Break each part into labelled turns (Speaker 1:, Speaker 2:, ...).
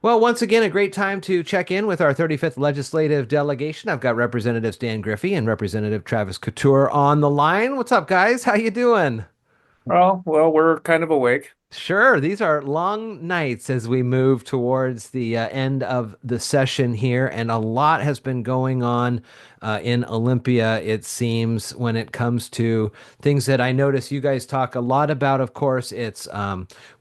Speaker 1: Well, once again, a great time to check in with our 35th legislative delegation. I've got Representative Stan Griffey and Representative Travis Couture on the line. What's up, guys? How you doing?
Speaker 2: Well, we're kind of awake.
Speaker 1: Sure, these are long nights as we move towards the end of the session here, and a lot has been going on in Olympia, it seems, when it comes to things that I notice you guys talk a lot about. Of course, it's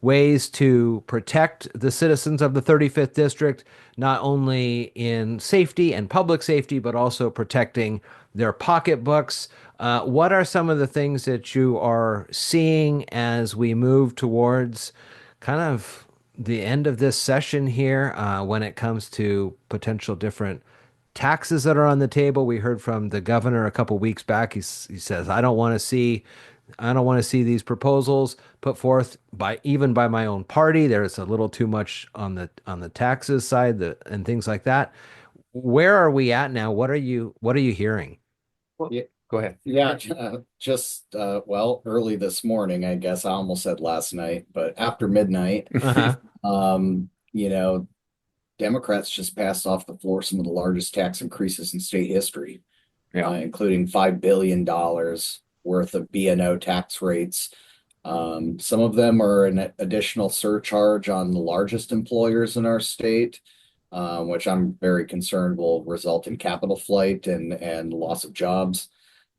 Speaker 1: ways to protect the citizens of the 35th district, not only in safety and public safety, but also protecting their pocketbooks. What are some of the things that you are seeing as we move towards kind of the end of this session here when it comes to potential different taxes that are on the table? We heard from the governor a couple weeks back. He says, I don't want to see these proposals put forth by even by my own party. There's a little too much on the taxes side and things like that. Where are we at now? What are you hearing?
Speaker 2: Well,
Speaker 3: Yeah,
Speaker 2: go ahead.
Speaker 3: yeah, just well, early this morning, I guess I almost said last night, but after midnight,
Speaker 1: Uh-huh.
Speaker 3: you know, Democrats just passed off the floor some of the largest tax increases in state history,
Speaker 2: Yeah.
Speaker 3: including $5 billion worth of B&O tax rates. Some of them are an additional surcharge on the largest employers in our state, which I'm very concerned will result in capital flight and loss of jobs.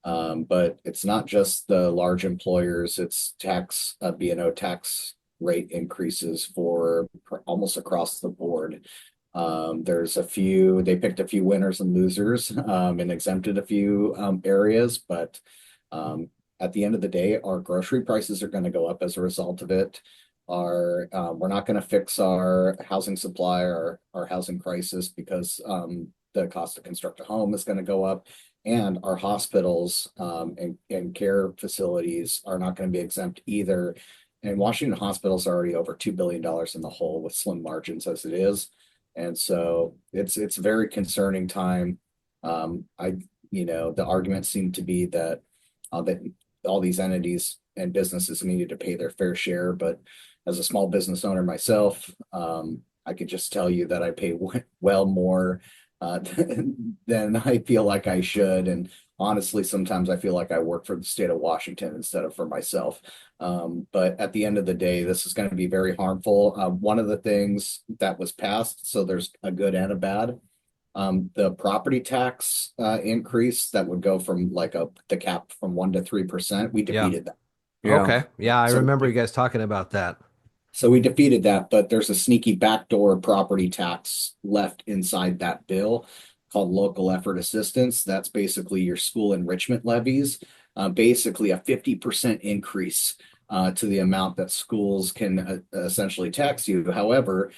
Speaker 3: But it's not just the large employers, it's B&O tax rate increases for almost across the board. There's a few, they picked a few winners and losers, and exempted a few areas, but um, at the end of the day, our grocery prices are going to go up as a result of it. We're not going to fix our housing supply or our housing crisis because the cost to construct a home is going to go up, and our hospitals and care facilities are not going to be exempt either. And Washington hospitals are already over $2 billion in the hole with slim margins as it is. And so it's a very concerning time. The argument seemed to be that all these entities and businesses needed to pay their fair share, but as a small business owner myself, I could just tell you that I pay well more than I feel like I should. And honestly, sometimes I feel like I work for the state of Washington instead of for myself. But at the end of the day, this is going to be very harmful. One of the things that was passed, so there's a good and a bad. The property tax increase that would go from the cap from 1 to 3%, we
Speaker 1: Yeah.
Speaker 3: defeated that.
Speaker 2: Yeah.
Speaker 1: Okay. Yeah, I
Speaker 3: So
Speaker 1: remember you guys talking about that.
Speaker 3: so we defeated that, but there's a sneaky backdoor property tax left inside that bill called local effort assistance. That's basically your school enrichment levies, basically a 50% increase to the amount that schools can essentially tax you. However,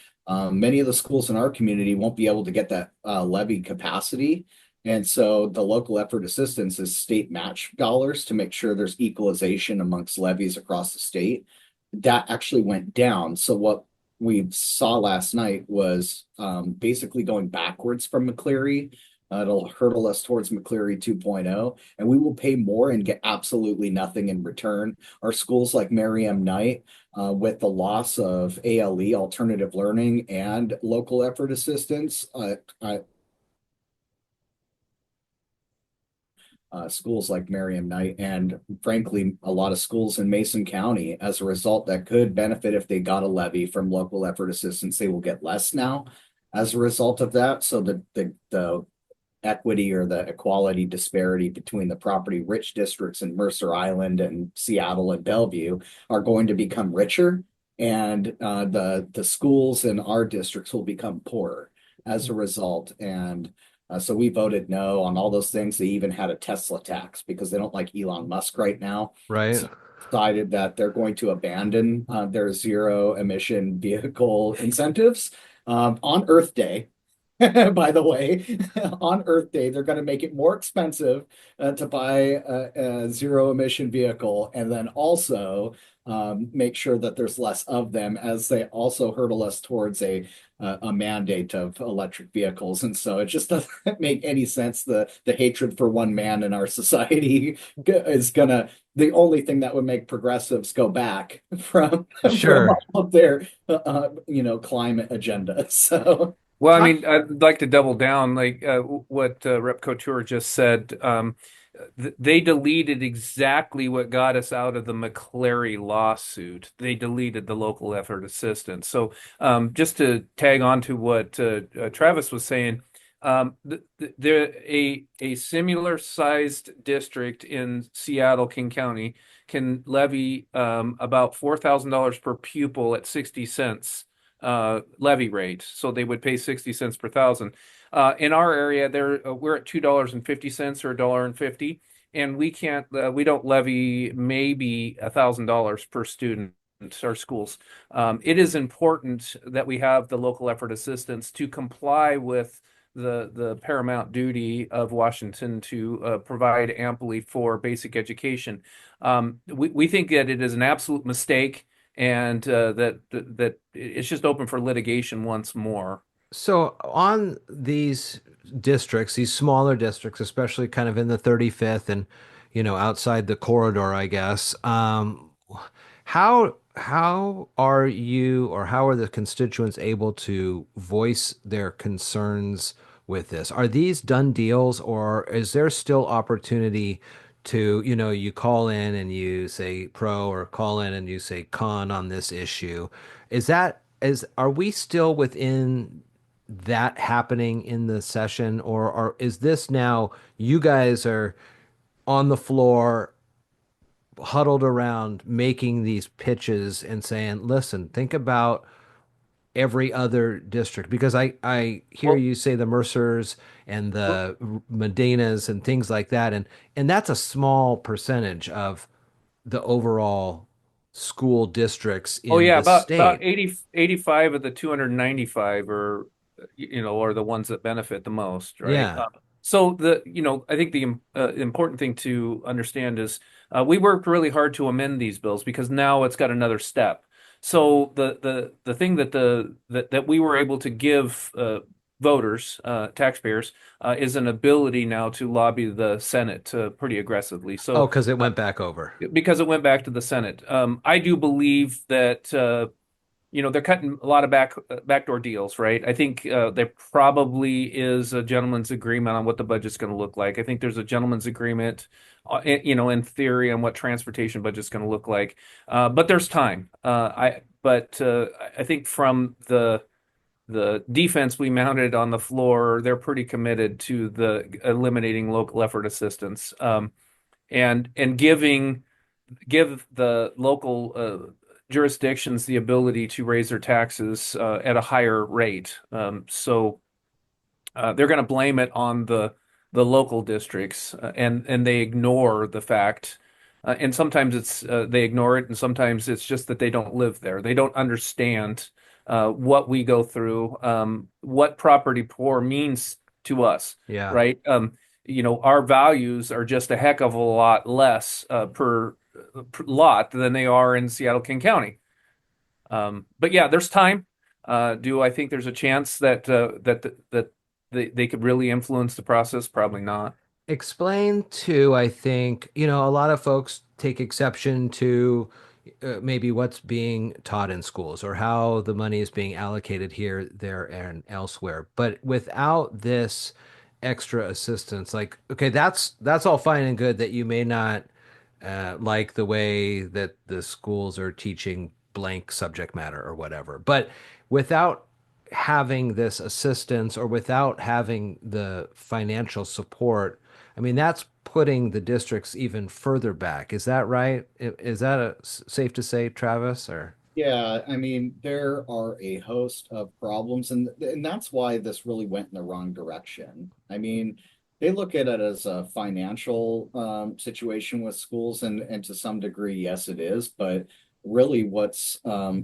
Speaker 3: many of the schools in our community won't be able to get that levy capacity. And so the local effort assistance is state match dollars to make sure there's equalization amongst levies across the state. That actually went down. So what we saw last night was basically going backwards from McCleary. It'll hurdle us towards McCleary 2.0, and we will pay more and get absolutely nothing in return. Our schools like Merriam Knight, with the loss of ALE, alternative learning, and local effort assistance, schools like Merriam Knight, and frankly, a lot of schools in Mason County, as a result, that could benefit if they got a levy from local effort assistance. They will get less now as a result of that. So the equity or the equality disparity between the property rich districts in Mercer Island and Seattle and Bellevue are going to become richer, and the schools in our districts will become poorer as a result. And so we voted no on all those things. They even had a Tesla tax because they don't like Elon Musk right now.
Speaker 1: Right.
Speaker 3: So decided that they're going to abandon their zero emission vehicle incentives on Earth Day. By the way, on Earth Day, they're going to make it more expensive to buy a zero emission vehicle, and then also make sure that there's less of them, as they also hurdle us towards a mandate of electric vehicles, and so it just doesn't make any sense. The hatred for one man in our society is gonna the only thing that would make progressives go back from
Speaker 1: Sure.
Speaker 3: all of their climate agenda. So
Speaker 2: Well, I
Speaker 1: Talk.
Speaker 2: mean, I'd like to double down, like what Rep. Couture just said. They deleted exactly what got us out of the McClary lawsuit. They deleted the local effort assistance. So, just to tag on to what Travis was saying, there a similar sized district in Seattle, King County, can levy about $4,000 per pupil at 60 cents levy rate. So they would pay 60 cents per thousand. In our area, we're at $2.50 or $1.50, and we don't levy maybe $1,000 per student. Our schools. It is important that we have the local effort assistance to comply with the paramount duty of Washington to provide amply for basic education. We think that it is an absolute mistake, and that it's just open for litigation once more.
Speaker 1: So on these districts, these smaller districts, especially kind of in the 35th and, outside the corridor, I guess, how are you or how are the constituents able to voice their concerns with this? Are these done deals, or is there still opportunity to, you call in and you say pro, or call in and you say con on this issue? Are we still within that happening in the session, or is this now you guys are on the floor huddled around making these pitches and saying, listen, think about every other district? Because I hear
Speaker 2: Well,
Speaker 1: you say the Mercers and
Speaker 2: well,
Speaker 1: the Medinas and things like that, and that's a small percentage of the overall school districts
Speaker 2: oh
Speaker 1: in
Speaker 2: yeah,
Speaker 1: the
Speaker 2: about
Speaker 1: state.
Speaker 2: 85 of the 295 are the ones that benefit the most, right?
Speaker 1: Yeah.
Speaker 2: So I think the important thing to understand is we worked really hard to amend these bills because now it's got another step. So the thing that we were able to give voters, taxpayers, is an ability now to lobby the Senate pretty aggressively.
Speaker 1: Oh,
Speaker 2: So
Speaker 1: because it went back over.
Speaker 2: because it went back to the Senate. I do believe that they're cutting a lot of backdoor deals, right? I think there probably is a gentleman's agreement on what the budget's going to look like. I think there's a gentleman's agreement, in theory, on what transportation budget's going to look like. But there's time. I think from the defense we mounted on the floor, they're pretty committed to the eliminating local effort assistance, and give the local jurisdictions the ability to raise their taxes at a higher rate. So they're going to blame it on the local districts, and they ignore the fact. And sometimes it's they ignore it, and sometimes it's just that they don't live there. They don't understand what we go through, what property poor means to us,
Speaker 1: Yeah.
Speaker 2: right? Our values are just a heck of a lot less per lot than they are in Seattle, King County. But yeah, there's time. Do I think there's a chance that they could really influence the process? Probably not.
Speaker 1: Explain too, I think, a lot of folks take exception to maybe what's being taught in schools or how the money is being allocated here, there, and elsewhere. But without this extra assistance, like, okay, that's all fine and good that you may not like the way that the schools are teaching blank subject matter or whatever. But without having this assistance or without having the financial support, I mean, that's putting the districts even further back. Is that right? Is that safe to say, Travis? Or
Speaker 3: yeah, I mean, there are a host of problems, and that's why this really went in the wrong direction. I mean, they look at it as a financial situation with schools, and to some degree, yes, it is. But really, what's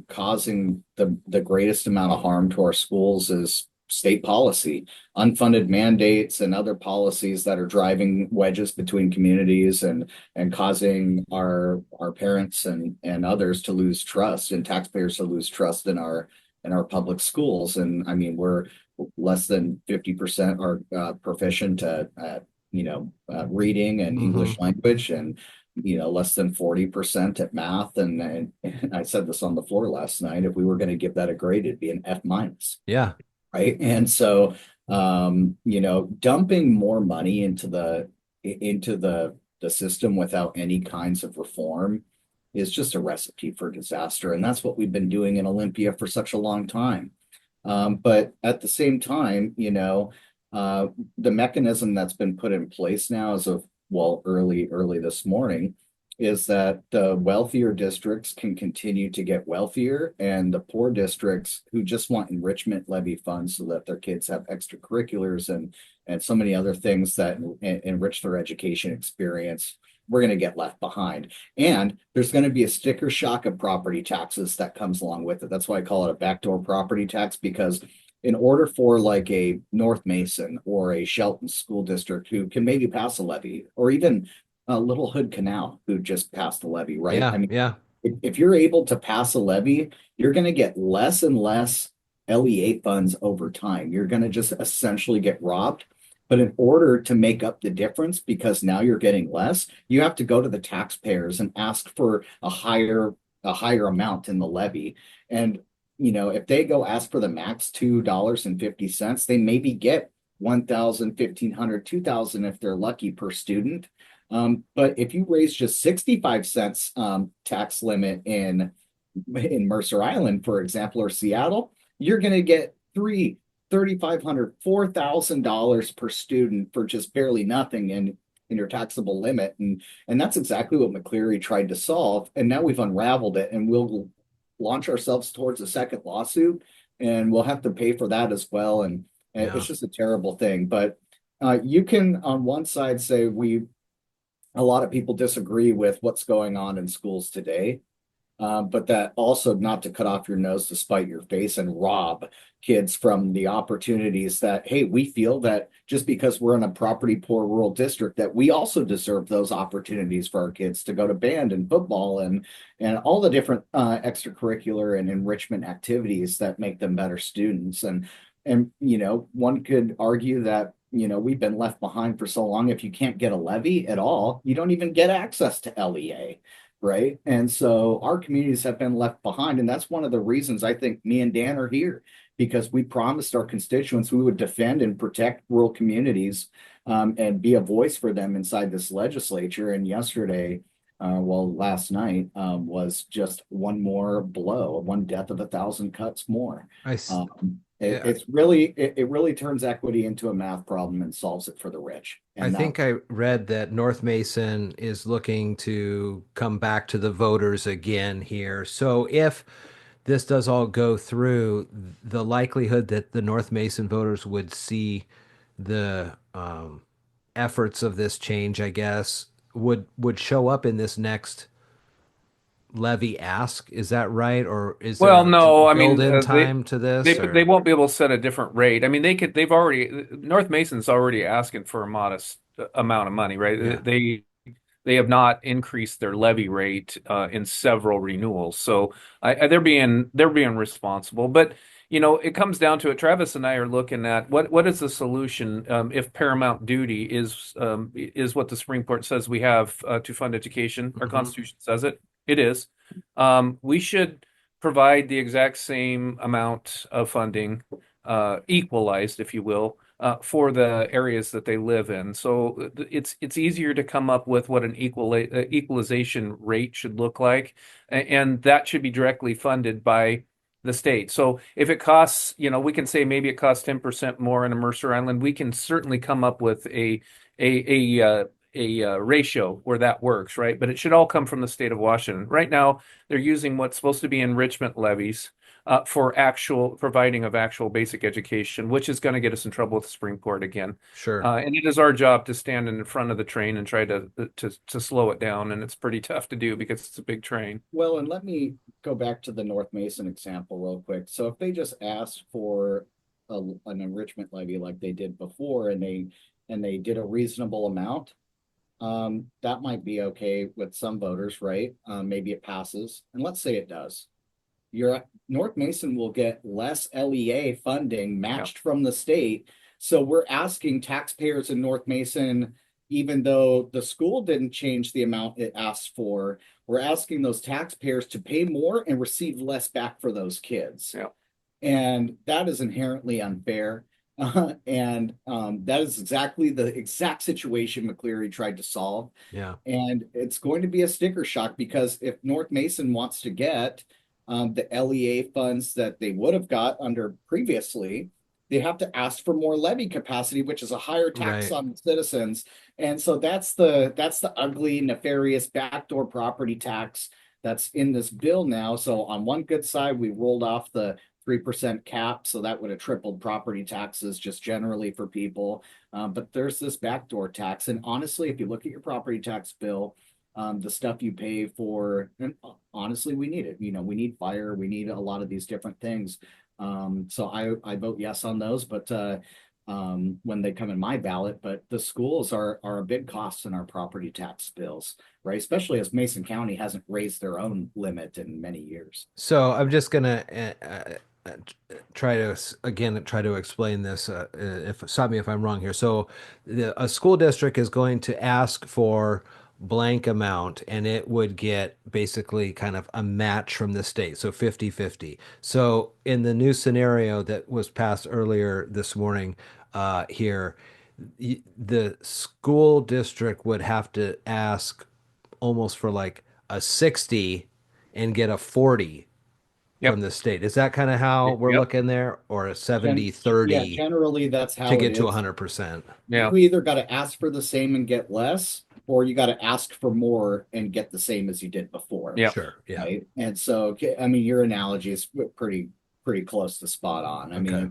Speaker 3: causing the greatest amount of harm to our schools is state policy, unfunded mandates, and other policies that are driving wedges between communities and causing our parents and others to lose trust and taxpayers to lose trust in in our public schools. And I mean, we're less than 50% are proficient at reading and
Speaker 1: Hmm.
Speaker 3: English language, and less than 40% at math. And I said this on the floor last night. If we were going to give that a grade, it'd be an F minus,
Speaker 1: Yeah.
Speaker 3: right? And so, dumping more money into the system without any kinds of reform is just a recipe for disaster. And that's what we've been doing in Olympia for such a long time. But at the same time, uh, the mechanism that's been put in place now as of, well, early this morning, is that the wealthier districts can continue to get wealthier, and the poor districts who just want enrichment levy funds so that their kids have extracurriculars and so many other things that enrich their education experience, we're going to get left behind. And there's going to be a sticker shock of property taxes that comes along with it. That's why I call it a backdoor property tax, because in order for like a North Mason or a Shelton school district who can maybe pass a levy, or even Little Hood Canal who just passed the levy, right?
Speaker 1: Yeah.
Speaker 3: I mean,
Speaker 1: Yeah.
Speaker 3: if you're able to pass a levy, you're going to get less and less LEA funds over time. You're going to just essentially get robbed. But in order to make up the difference, because now you're getting less, you have to go to the taxpayers and ask for a higher amount in the levy. And if they go ask for the max $2.50, they maybe get 1,000, 1,500, 2,000 if they're lucky per student. But if you raise just 65 cents tax limit in Mercer Island, for example, or Seattle, you're going to get $3,500, $4,000 per student for just barely nothing in your taxable limit. And that's exactly what McCleary tried to solve. And now we've unraveled it, and we'll launch ourselves towards a second lawsuit, and we'll have to pay for that as well. And
Speaker 1: Yeah.
Speaker 3: it's just a terrible thing. But you can, on one side, say a lot of people disagree with what's going on in schools today. But that also not to cut off your nose to spite your face and rob kids from the opportunities that, hey, we feel that just because we're in a property poor rural district, that we also deserve those opportunities for our kids to go to band and football and all the different extracurricular and enrichment activities that make them better students. And one could argue that we've been left behind for so long. If you can't get a levy at all, you don't even get access to LEA. Right. And so our communities have been left behind. And that's one of the reasons I think me and Dan are here, because we promised our constituents we would defend and protect rural communities, and be a voice for them inside this legislature. And yesterday, last night, was just one more blow, one death of 1,000 cuts more.
Speaker 1: I, s- yeah.
Speaker 3: It really turns equity into a math problem and solves it for the rich.
Speaker 1: I
Speaker 3: And that
Speaker 1: think I read that North Mason is looking to come back to the voters again here. So if this does all go through, the likelihood that the North Mason voters would see the efforts of this change, I guess, would show up in this next levy ask. Is that right? Or is there
Speaker 2: Well,
Speaker 1: a
Speaker 2: no, I mean
Speaker 1: build-in
Speaker 2: they
Speaker 1: time to
Speaker 2: they
Speaker 1: this
Speaker 2: they
Speaker 1: or?
Speaker 2: won't be able to set a different rate. I mean, they've already North Mason's already asking for a modest amount of money,
Speaker 1: Yeah,
Speaker 2: right? They have not increased their levy rate in several renewals, so they're being responsible. But it comes down to it. Travis and I are looking at what is the solution if paramount duty is what the Supreme Court says we have to fund education. Our
Speaker 1: hmm,
Speaker 2: Constitution says it. It is. We should provide the exact same amount of funding, equalized, if you will, for the areas that they live in. So it's easier to come up with what an equalization rate should look like, and that should be directly funded by the state. So if it costs, we can say maybe it costs 10% more in a Mercer Island. We can certainly come up with a ratio where that works, right? But it should all come from the state of Washington. Right now, they're using what's supposed to be enrichment levies for actual providing of actual basic education, which is going to get us in trouble with the Supreme Court again.
Speaker 1: sure.
Speaker 2: And it is our job to stand in front of the train and try to slow it down. And it's pretty tough to do because it's a big train.
Speaker 3: Well, and let me go back to the North Mason example real quick. So if they just asked for an enrichment levy like they did before, and they did a reasonable amount, that might be okay with some voters, right? Maybe it passes, and let's say it does. your North Mason will get less LEA funding
Speaker 2: Yeah.
Speaker 3: matched from the state. So we're asking taxpayers in North Mason, even though the school didn't change the amount it asked for, we're asking those taxpayers to pay more and receive less back for those kids.
Speaker 2: Yeah.
Speaker 3: And that is inherently unfair. And that is exactly the exact situation McCleary tried to solve.
Speaker 1: Yeah.
Speaker 3: And it's going to be a sticker shock because if North Mason wants to get the LEA funds that they would have got under previously, they have to ask for more levy capacity, which is a higher tax
Speaker 1: Right.
Speaker 3: on citizens. And so that's the ugly, nefarious backdoor property tax that's in this bill now. So on one good side, we rolled off the 3% cap, so that would have tripled property taxes just generally for people. But there's this backdoor tax, and honestly, if you look at your property tax bill, the stuff you pay for, and honestly, we need it. We need fire, we need a lot of these different things. So I vote yes on those, but when they come in my ballot, but the schools are a big cost in our property tax bills, right? Especially as Mason County hasn't raised their own limit in many years.
Speaker 1: So I'm just gonna try to again try to explain this. If stop me if I'm wrong here. So a school district is going to ask for blank amount and it would get basically kind of a match from the state. So 50-50. So in the new scenario that was passed earlier this morning here, the school district would have to ask almost for like a 60 and get a 40 from
Speaker 2: Yep.
Speaker 1: the state. Is that kind of how we're
Speaker 2: Yep.
Speaker 1: looking there? Or a
Speaker 3: Gen
Speaker 1: 70
Speaker 3: yeah,
Speaker 1: 30
Speaker 3: generally that's
Speaker 1: to
Speaker 3: how it
Speaker 1: get to
Speaker 3: is.
Speaker 1: 100%?
Speaker 2: Yeah.
Speaker 3: You either got to ask for the same and get less, or you got to ask for more and get the same as you did before.
Speaker 2: Yeah.
Speaker 1: Sure. Yeah.
Speaker 3: Right. And so, I mean, your analogy is pretty close to spot on.
Speaker 1: Okay.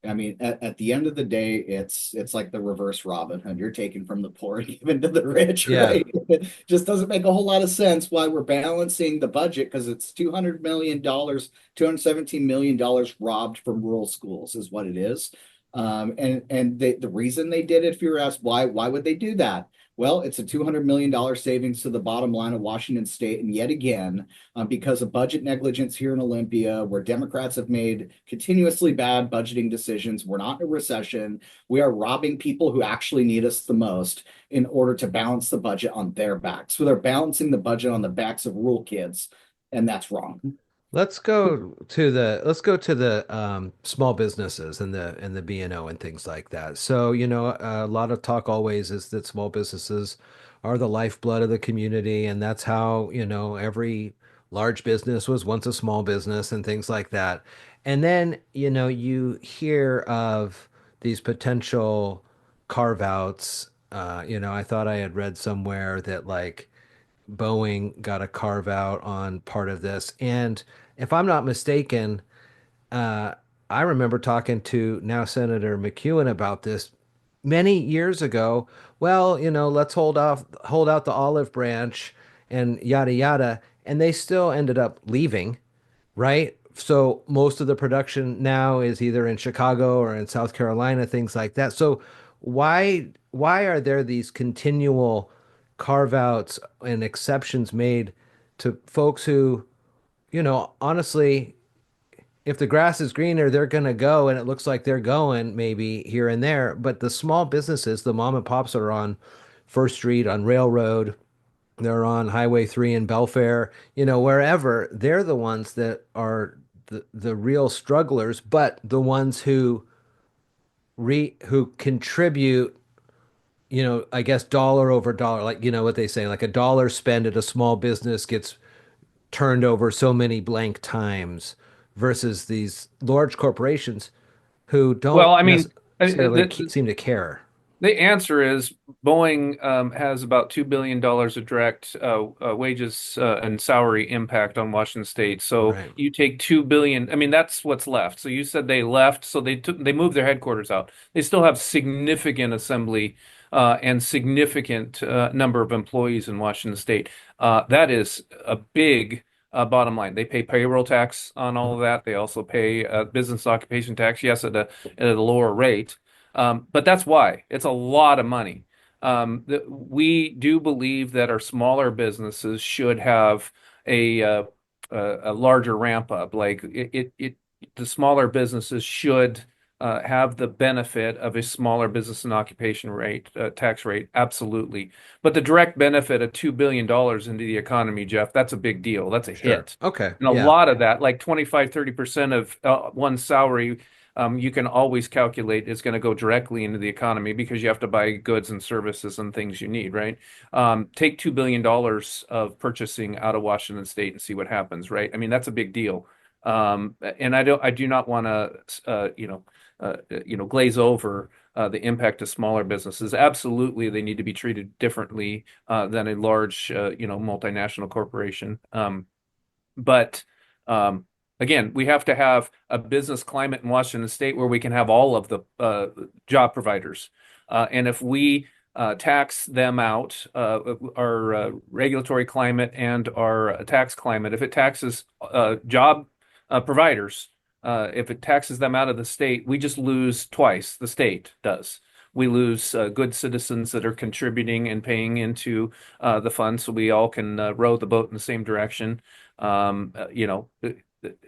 Speaker 3: I mean, at the end of the day, it's like the reverse Robin Hood. You're taking from the poor and giving to the rich,
Speaker 1: Yeah.
Speaker 3: right? It just doesn't make a whole lot of sense why we're balancing the budget because it's $200 million, $217 million robbed from rural schools is what it is. And the reason they did it, if you were asked why would they do that? Well, it's a $200 million savings to the bottom line of Washington State. And yet again, because of budget negligence here in Olympia, where Democrats have made continuously bad budgeting decisions, we're not in a recession. We are robbing people who actually need us the most in order to balance the budget on their backs. So they're balancing the budget on the backs of rural kids, and that's wrong.
Speaker 1: Let's go to the small businesses and the B&O and things like that. So, a lot of talk always is that small businesses are the lifeblood of the community, and that's how, every large business was once a small business and things like that. And then, you hear of these potential carve outs. I thought I had read somewhere that like Boeing got a carve out on part of this. And if I'm not mistaken, uh, I remember talking to now Senator McEwen about this many years ago. Well, let's hold out the olive branch and yada yada. And they still ended up leaving, right? So most of the production now is either in Chicago or in South Carolina, things like that. So why are there these continual carve outs and exceptions made to folks who, honestly, if the grass is greener, they're going to go and it looks like they're going maybe here and there. But the small businesses, the mom and pops are on First Street, on Railroad, they're on Highway 3 in Belfair, wherever, they're the ones that are the real strugglers, but the ones who contribute, I guess dollar over dollar, like what they say, like a dollar spent at a small business gets turned over so many blank times versus these large corporations who
Speaker 2: Well,
Speaker 1: don't
Speaker 2: I mean,
Speaker 1: necessarily seem to care.
Speaker 2: the answer is Boeing has about $2 billion of direct wages and salary impact on Washington State. So
Speaker 1: Right.
Speaker 2: you take 2 billion. I mean, that's what's left. So you said they left, so they moved their headquarters out. They still have significant assembly and significant number of employees in Washington State. That is a big bottom line. They pay payroll tax on all of that. They also pay business occupation tax, yes, at a lower rate. But that's why it's a lot of money. We do believe that our smaller businesses should have a a larger ramp up. Like the smaller businesses should have the benefit of a smaller business and occupation rate tax rate, absolutely. But the direct benefit of $2 billion into the economy, Jeff, that's a big deal. That's a
Speaker 1: Sure.
Speaker 2: hit.
Speaker 1: Okay.
Speaker 2: And a
Speaker 1: Yeah.
Speaker 2: lot of that, like 25-30% of one's salary, you can always calculate is going to go directly into the economy because you have to buy goods and services and things you need, right? Take $2 billion of purchasing out of Washington State and see what happens, right? I mean, that's a big deal. And I do not want to, glaze over the impact of smaller businesses. Absolutely, they need to be treated differently than a large, multinational corporation. But again, we have to have a business climate in Washington State where we can have all of the job providers. And if we tax them out, our regulatory climate and our tax climate, if it taxes job providers, if it taxes them out of the state, we just lose twice. The state does. We lose good citizens that are contributing and paying into the fund so we all can row the boat in the same direction. You know,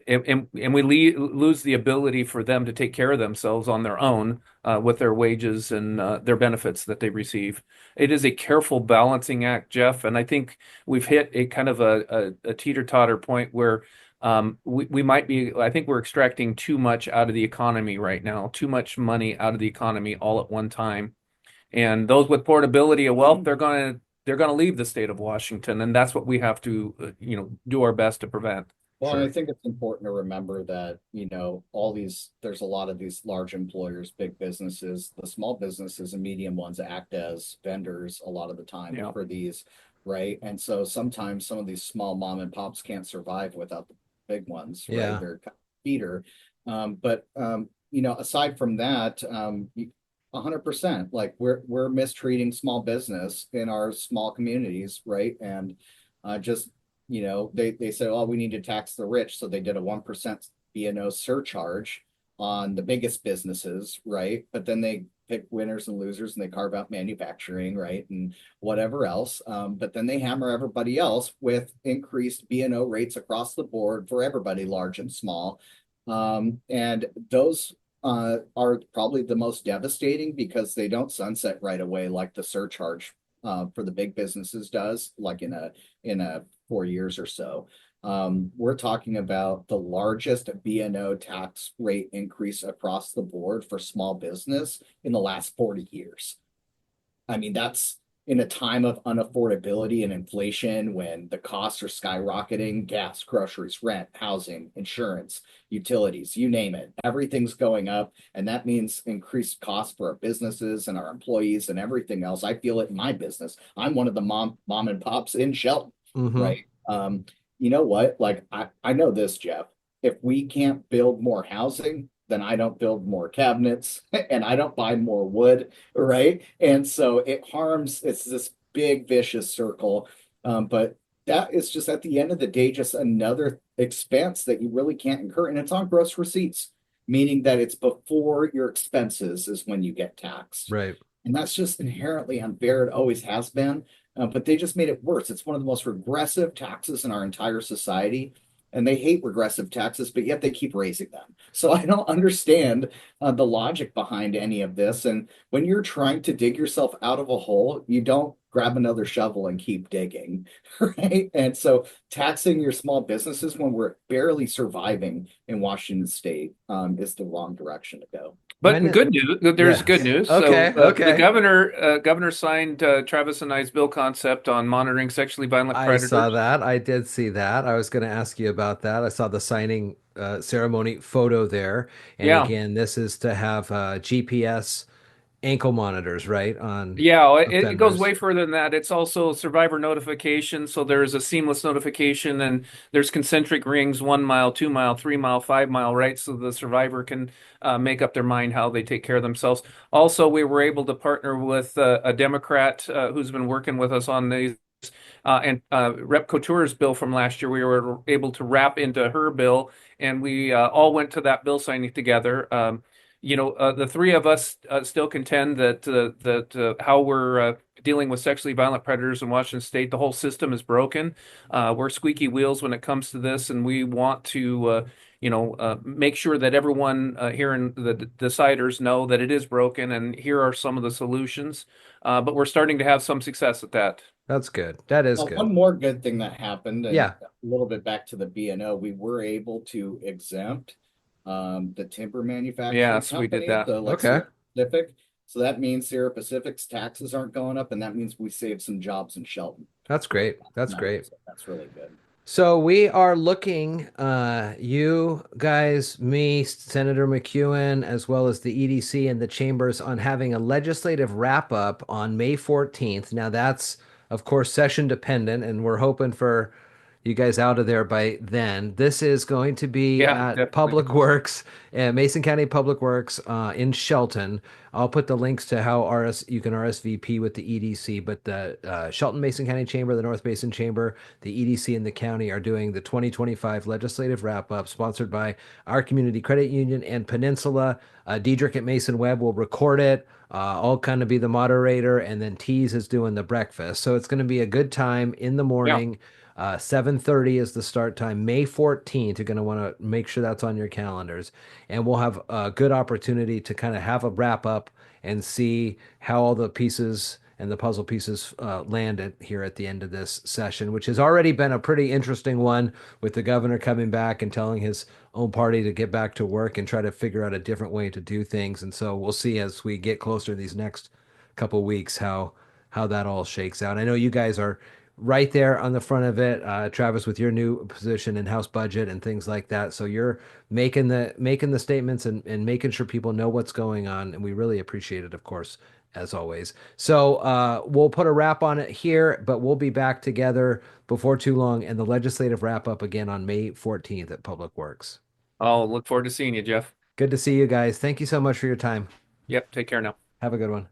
Speaker 2: and we lose the ability for them to take care of themselves on their own with their wages and their benefits that they receive. It is a careful balancing act, Jeff, and I think we've hit a kind of a teeter-totter point where we might be, I think we're extracting too much out of the economy right now, too much money out of the economy all at one time. And those with portability of wealth, they're going to leave the state of Washington, and that's what we have to, do our best to prevent.
Speaker 3: Well, and I
Speaker 1: Sure.
Speaker 3: think it's important to remember that, there's a lot of these large employers, big businesses, the small businesses and medium ones act as vendors a lot of the time
Speaker 2: Yeah.
Speaker 3: for these, right? And so sometimes some of these small mom and pops can't survive without the big ones, right?
Speaker 1: Yeah.
Speaker 3: They're kind of feeder. Aside from that, 100%, like we're mistreating small business in our small communities, right? And just they said, oh, we need to tax the rich. So they did a 1% B&O surcharge on the biggest businesses, right? But then they pick winners and losers and they carve out manufacturing, right? And whatever else. But then they hammer everybody else with increased B&O rates across the board for everybody, large and small. And those are probably the most devastating because they don't sunset right away like the surcharge for the big businesses does, like in a 4 years or so. We're talking about the largest B&O tax rate increase across the board for small business in the last 40 years. I mean, that's in a time of unaffordability and inflation when the costs are skyrocketing, gas, groceries, rent, housing, insurance, utilities, you name it. Everything's going up. And that means increased costs for our businesses and our employees and everything else. I feel it in my business. I'm one of the mom and pops in Shelton,
Speaker 1: Hmm.
Speaker 3: right? You know what? Like I know this, Jeff. If we can't build more housing, then I don't build more cabinets and I don't buy more wood, right? And so it's this big vicious circle. But that is just at the end of the day, just another expense that you really can't incur. And it's on gross receipts, meaning that it's before your expenses is when you get taxed.
Speaker 1: Right.
Speaker 3: And that's just inherently unfair. It always has been. But they just made it worse. It's one of the most regressive taxes in our entire society. And they hate regressive taxes, but yet they keep raising them. So I don't understand the logic behind any of this. And when you're trying to dig yourself out of a hole, you don't grab another shovel and keep digging, right? And so taxing your small businesses when we're barely surviving in Washington State is the wrong direction to go.
Speaker 2: But
Speaker 1: When
Speaker 2: good news, there's good
Speaker 1: yes.
Speaker 2: news. So
Speaker 1: Okay.
Speaker 2: the
Speaker 1: Okay.
Speaker 2: governor signed Travis and I's bill concept on monitoring sexually violent
Speaker 1: I saw
Speaker 2: predators.
Speaker 1: that. I did see that. I was going to ask you about that. I saw the signing ceremony photo there. And
Speaker 2: Yeah.
Speaker 1: again, this is to have GPS ankle monitors, right, on
Speaker 2: Yeah, it goes
Speaker 1: offenders.
Speaker 2: way further than that. It's also survivor notification. So there's a seamless notification and there's concentric rings, 1 mile, 2 mile, 3 mile, 5 mile, right? So the survivor can make up their mind how they take care of themselves. Also, we were able to partner with a Democrat who's been working with us on these. And Rep. Couture's bill from last year, we were able to wrap into her bill, and we all went to that bill signing together. The three of us still contend that how we're dealing with sexually violent predators in Washington State. The whole system is broken. We're squeaky wheels when it comes to this, and we want to, make sure that everyone here in the deciders know that it is broken, and here are some of the solutions. But we're starting to have some success at that.
Speaker 1: That's good. That is good.
Speaker 3: One more good thing that happened, and
Speaker 1: Yeah.
Speaker 3: a little bit back to the B&O, we were able to exempt the timber manufacturing
Speaker 2: Yes, we did
Speaker 3: company,
Speaker 2: that.
Speaker 3: so like
Speaker 1: Okay.
Speaker 3: Sierra Pacific. So that means Sierra Pacific's taxes aren't going up, and that means we saved some jobs in Shelton.
Speaker 1: That's great. That's
Speaker 3: No,
Speaker 1: great.
Speaker 3: so that's really good.
Speaker 1: So we are looking, you guys, me, Senator McEwen, as well as the EDC and the chambers, on having a legislative wrap up on May 14th. Now that's, of course, session dependent, and we're hoping for you guys out of there by then. This is going to be
Speaker 2: Yeah,
Speaker 1: at
Speaker 2: definitely.
Speaker 1: Public Works, Mason County Public Works, in Shelton. I'll put the links to how you can RSVP with the EDC, but the Shelton Mason County Chamber, the North Mason Chamber, the EDC, and the county are doing the 2025 legislative wrap up, sponsored by our community credit union and Peninsula. Diedrich at Mason Webb will record it. I'll kind of be the moderator, and then Tease is doing the breakfast. So it's going to be a good time in the
Speaker 2: Yeah.
Speaker 1: morning. 7:30 is the start time. May 14th. You're going to want to make sure that's on your calendars. And we'll have a good opportunity to kind of have a wrap up and see how all the pieces and the puzzle pieces landed here at the end of this session, which has already been a pretty interesting one, with the governor coming back and telling his own party to get back to work and try to figure out a different way to do things. And so we'll see as we get closer to these next couple weeks how that all shakes out. I know you guys are right there on the front of it, Travis, with your new position in House Budget and things like that. So you're making the statements and making sure people know what's going on, and we really appreciate it, of course, as always. So we'll put a wrap on it here, but we'll be back together before too long, and the legislative wrap up again on May 14th at Public Works.
Speaker 2: I'll look forward to seeing you, Jeff.
Speaker 1: Good to see you guys. Thank you so much for your time.
Speaker 2: Yep, take care now.
Speaker 1: Have a good one.